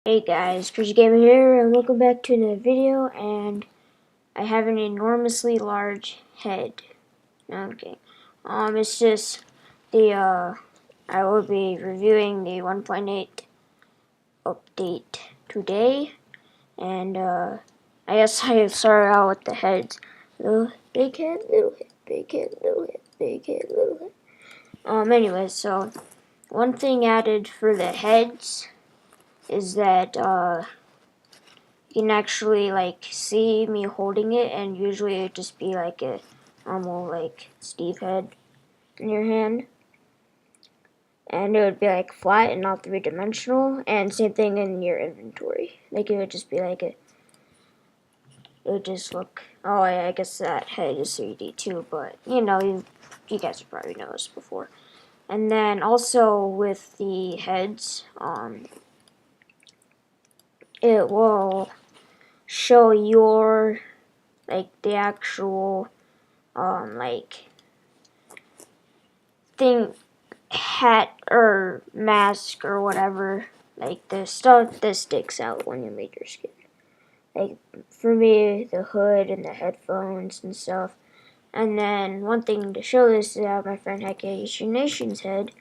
Hey guys, CrzyGamr here, and welcome back to another video. And I have an enormously large head. No, I'm kidding. It's just I will be reviewing the 1.8 update today, and I guess I started out with the heads. Little big head, little head, big head, little head, big head, little head. Anyways, so one thing added for the heads is that you can actually like see me holding it, and usually it'd just be like a normal like Steve head in your hand, and it would be like flat and not three-dimensional. And same thing in your inventory, like it would just be like it would just look, oh yeah, I guess that head is 3D too, but you guys have probably noticed before. And then also with the heads, it will show your like the actual like thing, hat or mask or whatever, like the stuff that sticks out when you make your skin. Like for me, the hood and the headphones and stuff. And then one thing to show this is my friend had Asian Nation's head,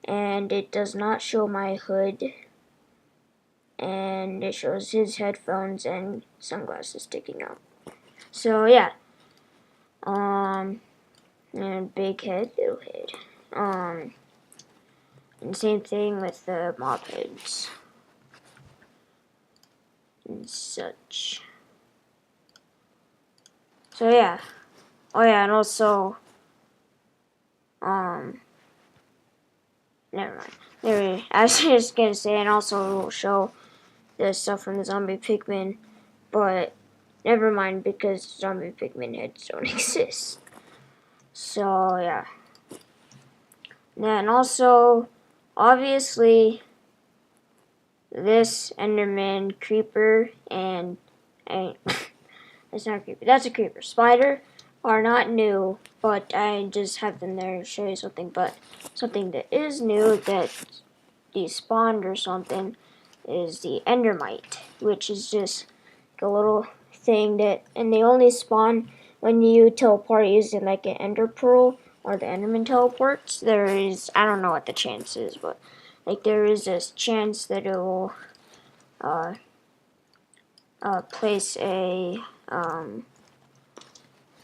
and it does not show my hood, and it shows his headphones and sunglasses sticking out. So yeah, and big head, little head. And same thing with the mob heads and such. So yeah. Oh yeah, and also, never mind. I was just gonna say, and also it will show the stuff from the zombie pigmen, but never mind because zombie pigmen heads don't exist. So yeah. Then also, obviously, this Enderman creeper and it's not a creeper. That's a creeper. Spider are not new, but I just have them there to show you something. But something that is new that despawned or something is the Endermite, which is just a little thing that, and they only spawn when you teleport using like an Ender Pearl or the Enderman teleports. There is, I don't know what the chance is, but like there is this chance that it will place a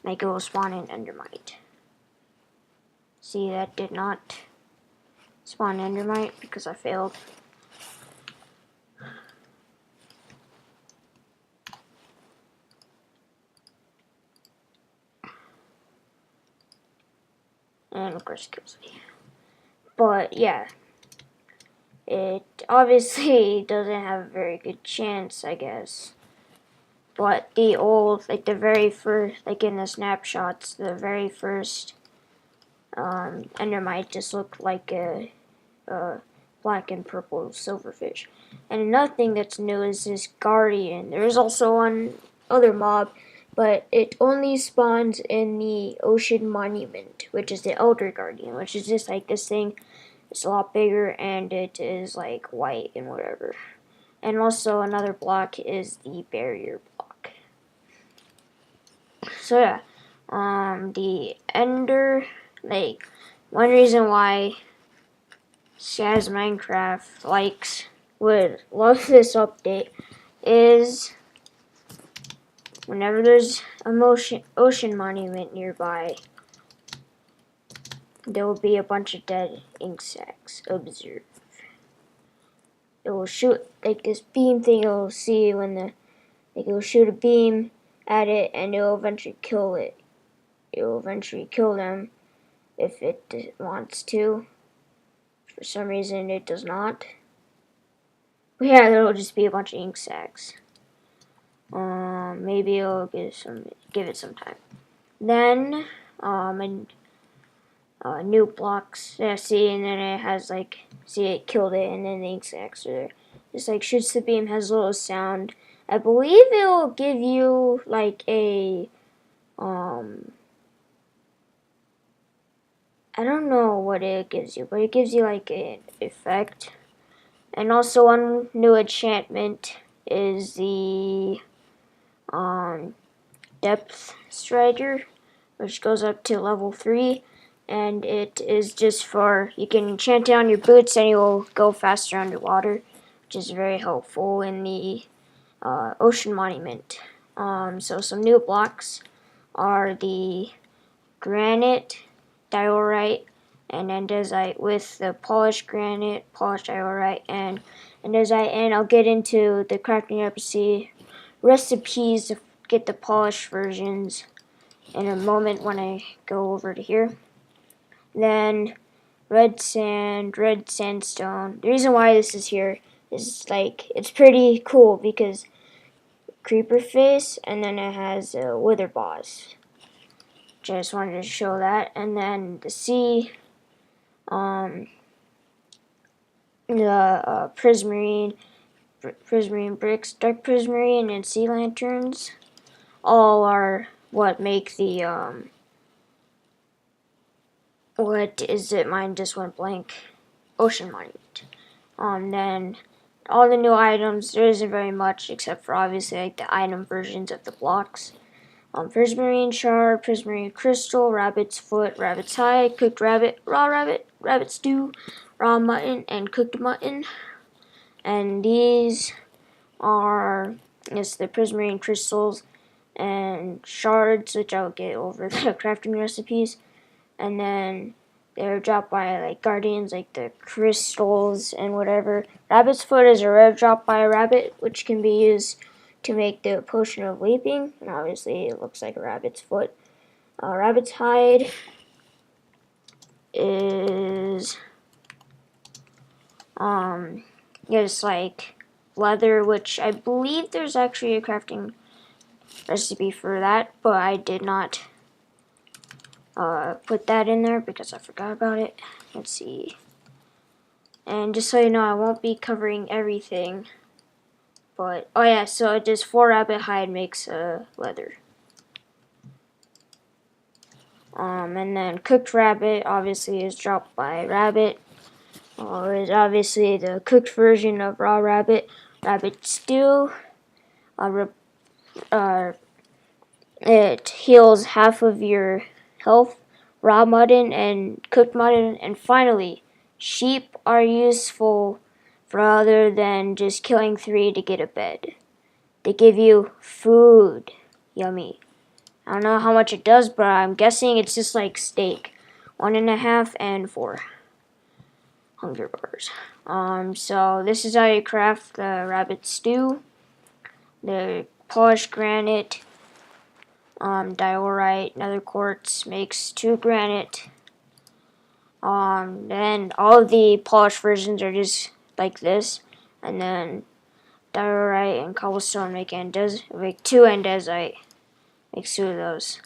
like it will spawn an Endermite. See, that did not spawn Endermite because I failed. And of course it kills me. But yeah, it obviously doesn't have a very good chance, I guess. But the old, like the very first, like in the snapshots, the very first Endermite just looked like a black and purple silverfish. And another thing that's new is this Guardian. There is also one other mob, but it only spawns in the Ocean Monument, which is the Elder Guardian, which is just like this thing. It's a lot bigger, and it is like white and whatever. And also another block is the barrier block. So yeah, the Ender, like, one reason why Skaz Minecraft would love this update is whenever there's a ocean monument nearby, there will be a bunch of dead ink sacs. Observe. It will shoot like this beam thing. You'll see when it will shoot a beam at it, and it will eventually kill it. It will eventually kill them if it wants to. For some reason, it does not. But yeah, there will just be a bunch of ink sacs. Maybe it'll give it some time. Then, new blocks. Yeah, see, and then it has like, see, it killed it, and then the ink sacs are there. Just like shoots the beam, has a little sound. I believe it will give you like a, I don't know what it gives you, but it gives you like an effect. And also one new enchantment is the depth strider, which goes up to level 3, and it is just for, you can enchant it on your boots and you will go faster underwater, which is very helpful in the ocean monument. So some new blocks are the granite, diorite, and andesite, with the polished granite, polished diorite, and andesite. And I'll get into the crafting recipes to get the polished versions in a moment when I go over to here. Then red sand, red sandstone. The reason why this is here is it's pretty cool because creeper face, and then it has a wither boss. Just wanted to show that. And then the sea, the prismarine bricks, dark prismarine, and sea lanterns, all are what make the what is it? Mine just went blank. Ocean monument. Then all the new items. There isn't very much except for obviously like the item versions of the blocks. Prismarine shard, prismarine crystal, rabbit's foot, rabbit's hide, cooked rabbit, raw rabbit, rabbit stew, raw mutton, and cooked mutton. And these are, yes, the prismarine crystals and shards, which I'll get over the crafting recipes. And then they're dropped by like guardians, like the crystals and whatever. Rabbit's foot is a rare drop by a rabbit, which can be used to make the potion of leaping, and obviously it looks like a rabbit's foot. Rabbit's hide is just like leather, which I believe there's actually a crafting recipe for that, but I did not put that in there because I forgot about it. Let's see. And just so you know, I won't be covering everything. But, oh yeah, so it just 4 rabbit hide makes leather. And then cooked rabbit obviously is dropped by rabbit. Is obviously the cooked version of raw rabbit. Rabbit stew. It heals half of your health. Raw mutton and cooked mutton. And finally, sheep are useful rather than just killing 3 to get a bed. They give you food. Yummy. I don't know how much it does, but I'm guessing it's just like steak. 1.5 and 4 hunger bars. So this is how you craft the rabbit stew. The polished granite, diorite, nether quartz makes 2 granite. Then all of the polished versions are just like this, and then diorite and cobblestone make 2 andesite. Makes 2 of those.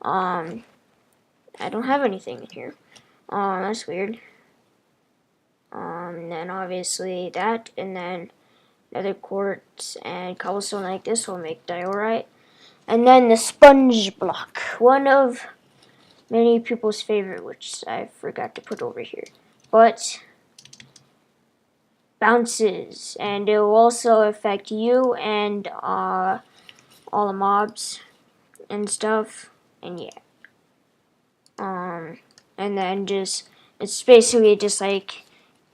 I don't have anything in here. That's weird. And then obviously that, and then nether quartz and cobblestone like this will make diorite. And then the sponge block, one of many people's favorite, which I forgot to put over here. But bounces, and it will also affect you and all the mobs and stuff, and yeah. And then it's basically just like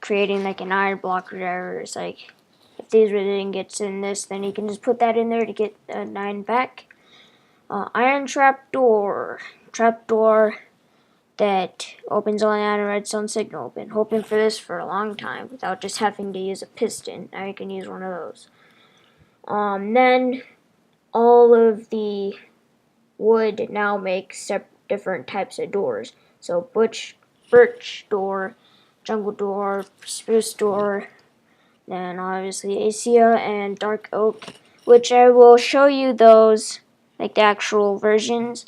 creating like an iron block or whatever. It's like, if these resin gets in this, then you can just put that in there to get a 9 back. Iron trapdoor that opens only on a redstone signal. Been hoping for this for a long time without just having to use a piston. Now you can use one of those. Then all of the wood now makes different types of doors. So birch door, jungle door, spruce door, then obviously acacia and dark oak, which I will show you those, like the actual versions,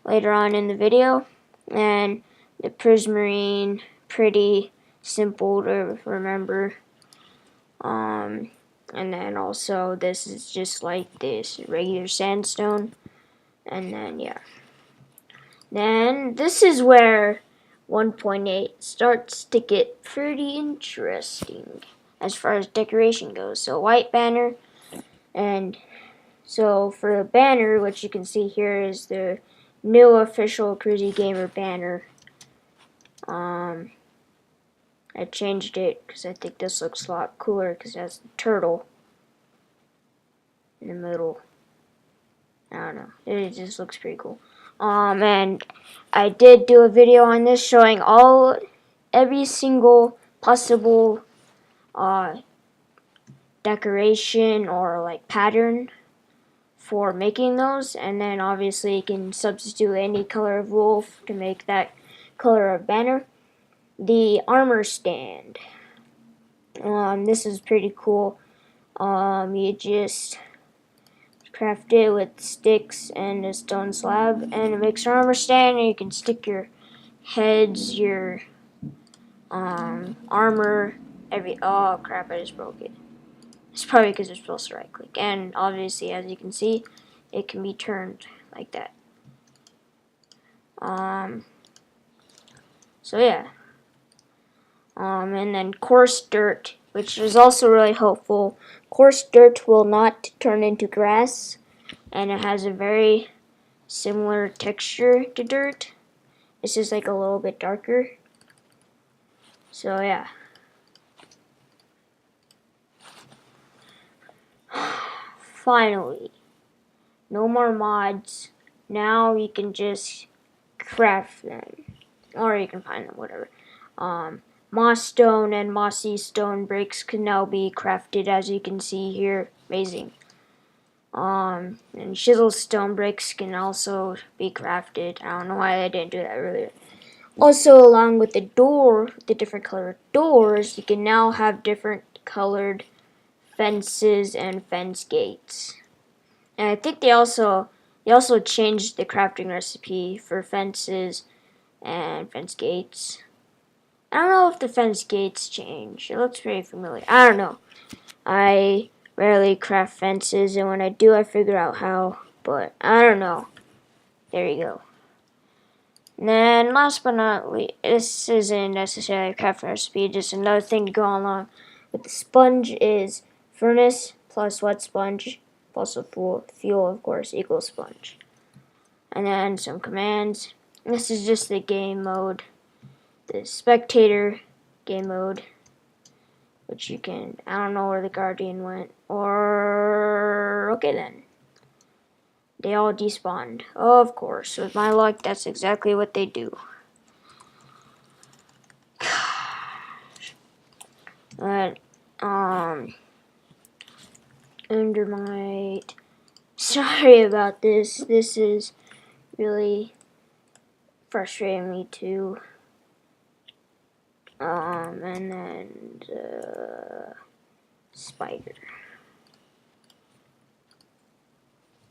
later on in the video. And the prismarine, pretty simple to remember. And then also this is just like this regular sandstone. And then yeah. Then this is where 1.8 starts to get pretty interesting. as far as decoration goes. So white banner, and so for the banner, what you can see here is the new official CrzyGamr banner. I changed it because I think this looks a lot cooler because it has the turtle in the middle. I don't know. It just looks pretty cool. And I did do a video on this showing every single possible decoration or like pattern for making those, and then obviously you can substitute any color of wool to make that color of banner. The armor stand. This is pretty cool. You just craft it with sticks and a stone slab, and it makes an armor stand, and you can stick your heads, your armor, oh crap, I just broke it. It's probably because you're supposed to right click, and obviously as you can see it can be turned like that. So yeah. And then coarse dirt, which is also really helpful. Coarse dirt will not turn into grass, and it has a very similar texture to dirt. It's just like a little bit darker. So yeah. Finally, no more mods. Now you can just craft them, or you can find them, whatever. Moss stone and mossy stone bricks can now be crafted, as you can see here. Amazing. And chisel stone bricks can also be crafted. I don't know why I didn't do that earlier. Also, along with the different colored doors, you can now have different colored fences and fence gates. And I think they also changed the crafting recipe for fences and fence gates. I don't know if the fence gates change. It looks pretty familiar. I don't know. I rarely craft fences, and when I do, I figure out how. But I don't know. There you go. And then last but not least, this isn't necessarily a crafting recipe, just another thing to go along with the sponge is furnace plus wet sponge plus a fuel, of course, equals sponge. And then some commands. This is just the game mode. The spectator game mode, which you can, I don't know where the guardian went, or, okay then. They all despawned. Of course, with my luck, that's exactly what they do. But, Endermite. Sorry about this. This is really frustrating me too. And then spider.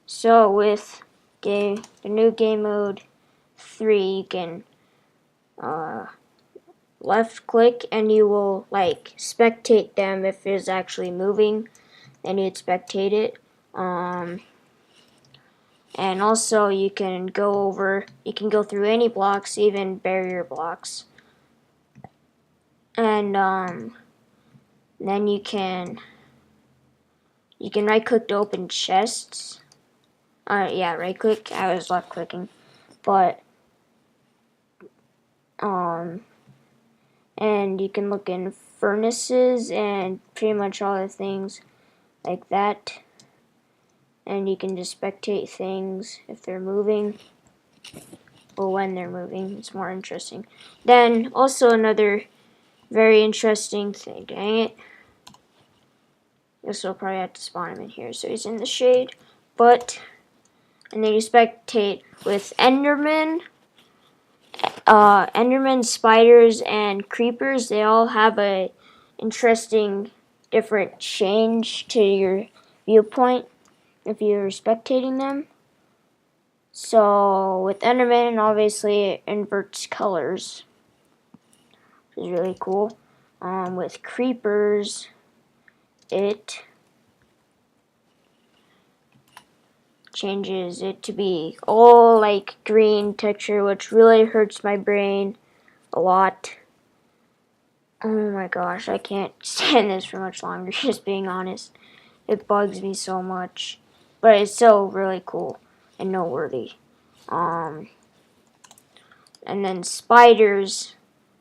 So with the new game mode 3, you can left click and you will like spectate them. If it's actually moving, then you'd spectate it. And also you can go through any blocks, even barrier blocks. And then you can right click to open chests. Yeah, right click. I was left clicking, but and you can look in furnaces and pretty much all the things like that. And you can just spectate things if they're moving, or when they're moving. It's more interesting. Then also another very interesting thing. Dang it. This will probably have to spawn him in here so he's in the shade. And then you spectate with Enderman, spiders, and creepers. They all have a interesting, different change to your viewpoint if you're spectating them. So with Enderman, obviously it inverts colors, which is really cool. With creepers, it changes it to be all like green texture, which really hurts my brain a lot. Oh my gosh, I can't stand this for much longer, just being honest. It bugs me so much. But it's so really cool and noteworthy. And then spiders.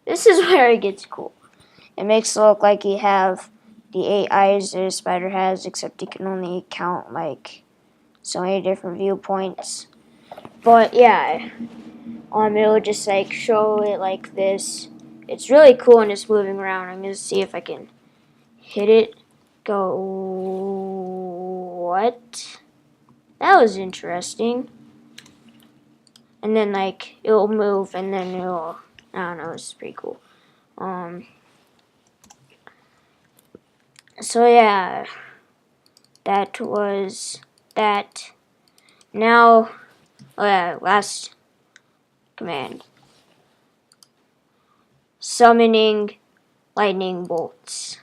This is where it gets cool. It makes it look like you have the 8 eyes that a spider has, except you can only count like so many different viewpoints. But yeah, it'll just like show it like this. It's really cool and it's moving around. I'm gonna see if I can hit it. Go. What? That was interesting. And then like it'll move and then it'll, I don't know, it's pretty cool. So yeah, that was that. Now, oh yeah, last command. Summoning lightning bolts.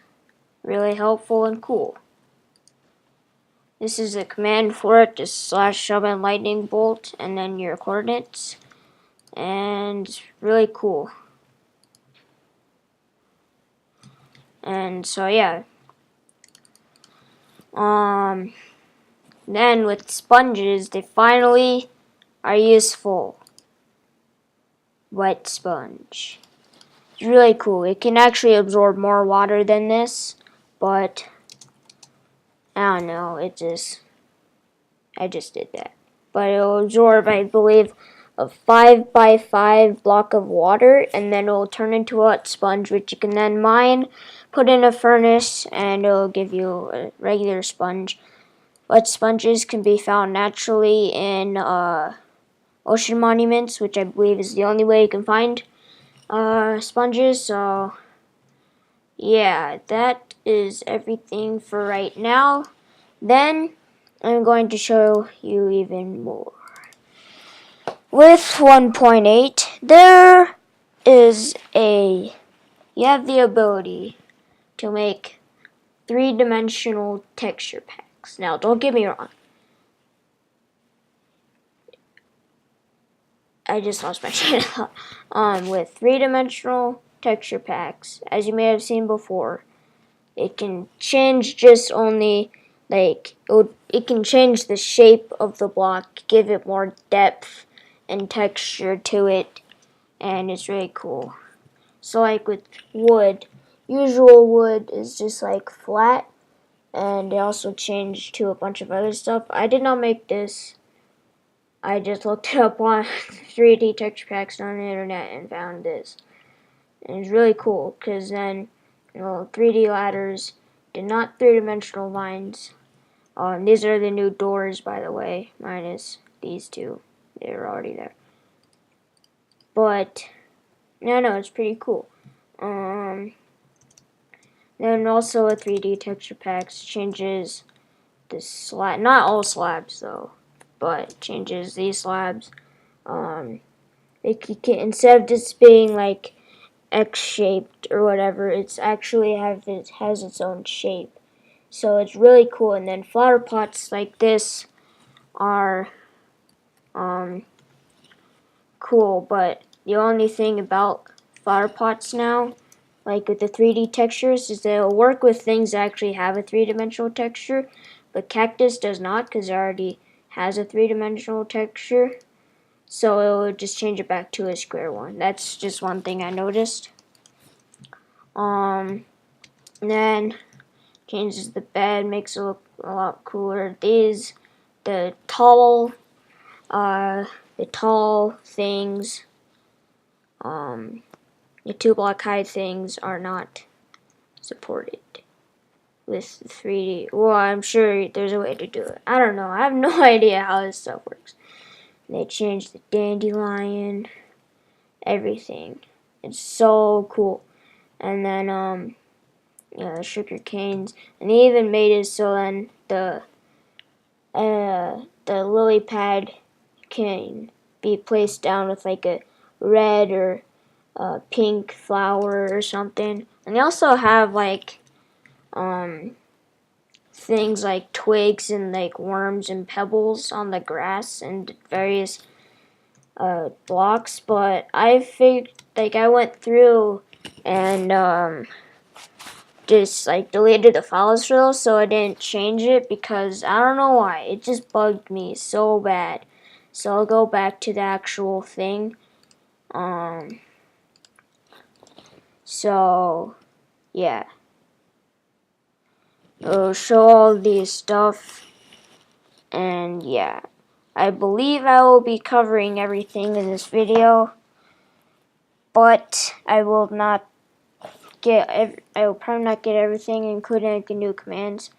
Really helpful and cool. This is a command for it, just /summon lightning bolt and then your coordinates. And really cool. And so yeah. Then with sponges, they finally are useful. Wet sponge. It's really cool. It can actually absorb more water than this, but I don't know, I just did that. But it'll absorb, I believe, a 5 by 5 block of water, and then it'll turn into a wet sponge, which you can then mine, put in a furnace, and it'll give you a regular sponge. Wet sponges can be found naturally in ocean monuments, which I believe is the only way you can find sponges. So yeah, that is everything for right now. Then I'm going to show you even more. With 1.8, you have the ability to make 3-dimensional texture packs. Now, don't get me wrong. I just lost my train of thought. With 3-dimensional texture packs, as you may have seen before, it can change just only, like, it can change the shape of the block, give it more depth and texture to it, and it's really cool. So like with wood, usual wood is just like flat, and they also changed to a bunch of other stuff. I did not make this. I just looked it up on 3D texture packs on the internet and found this. And it's really cool because then, 3D ladders did not 3-dimensional lines. These are the new doors, by the way, minus these two. They were already there. But, no, it's pretty cool. Then also a 3D texture packs changes the slab, not all slabs though, but changes these slabs. It can, instead of just being like X-shaped or whatever, it's actually has its own shape. So it's really cool. And then flower pots like this are cool, but the only thing about flower pots now, like with the 3D textures, is they'll work with things that actually have a 3-dimensional texture, but cactus does not because it already has a 3-dimensional texture. So it will just change it back to a square one. That's just one thing I noticed. Then changes the bed, makes it look a lot cooler. The tall things, the 2-block high things are not supported with 3D. Well, I'm sure there's a way to do it. I don't know. I have no idea how this stuff works. They changed the dandelion, everything. It's so cool. And then, the sugar canes. And they even made it so then the lily pad can be placed down with like a red or pink flower or something. And they also have like things like twigs and like worms and pebbles on the grass and various blocks. But I went through and just like deleted the files for those, so I didn't change it because I don't know why. It just bugged me so bad. So I'll go back to the actual thing. So yeah, it'll show all these stuff, and yeah, I believe I will be covering everything in this video, but I will probably not get everything, including like the new commands.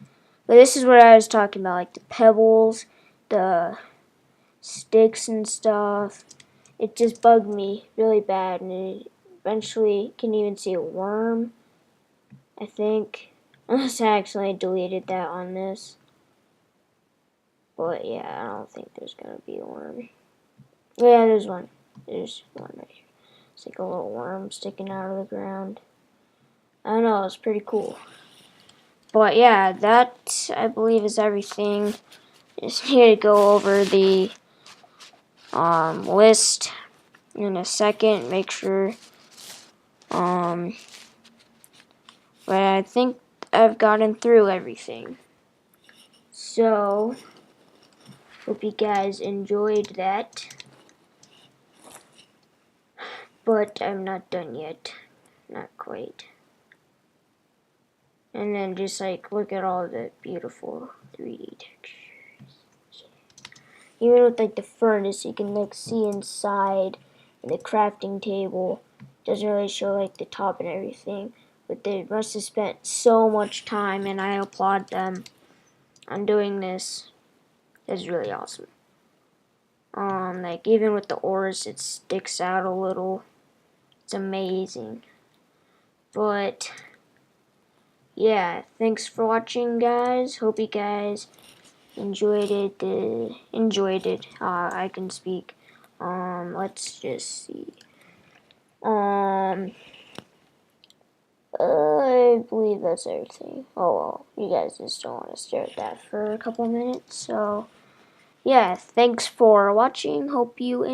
But this is what I was talking about, like the pebbles, the sticks and stuff. It just bugged me really bad, and it eventually can even see a worm, I think. Unless I accidentally deleted that on this. But yeah, I don't think there's gonna be a worm. Yeah, there's one. There's one right here. It's like a little worm sticking out of the ground. I don't know, it's pretty cool. But yeah, that I believe is everything. Just need to go over the list in a second. Make sure. But I think I've gotten through everything. So, hope you guys enjoyed that. But I'm not done yet. Not quite. And then just like look at all the beautiful 3D textures. Even with like the furnace, you can like see inside, and the crafting table doesn't really show like the top and everything. But they must have spent so much time, and I applaud them on doing this. It's really awesome. Like even with the ores, it sticks out a little. It's amazing. But yeah, thanks for watching, guys. Hope you guys enjoyed it. I can speak. Let's just see. I believe that's everything. Oh well, you guys just don't want to stare at that for a couple minutes. So yeah, thanks for watching. Hope you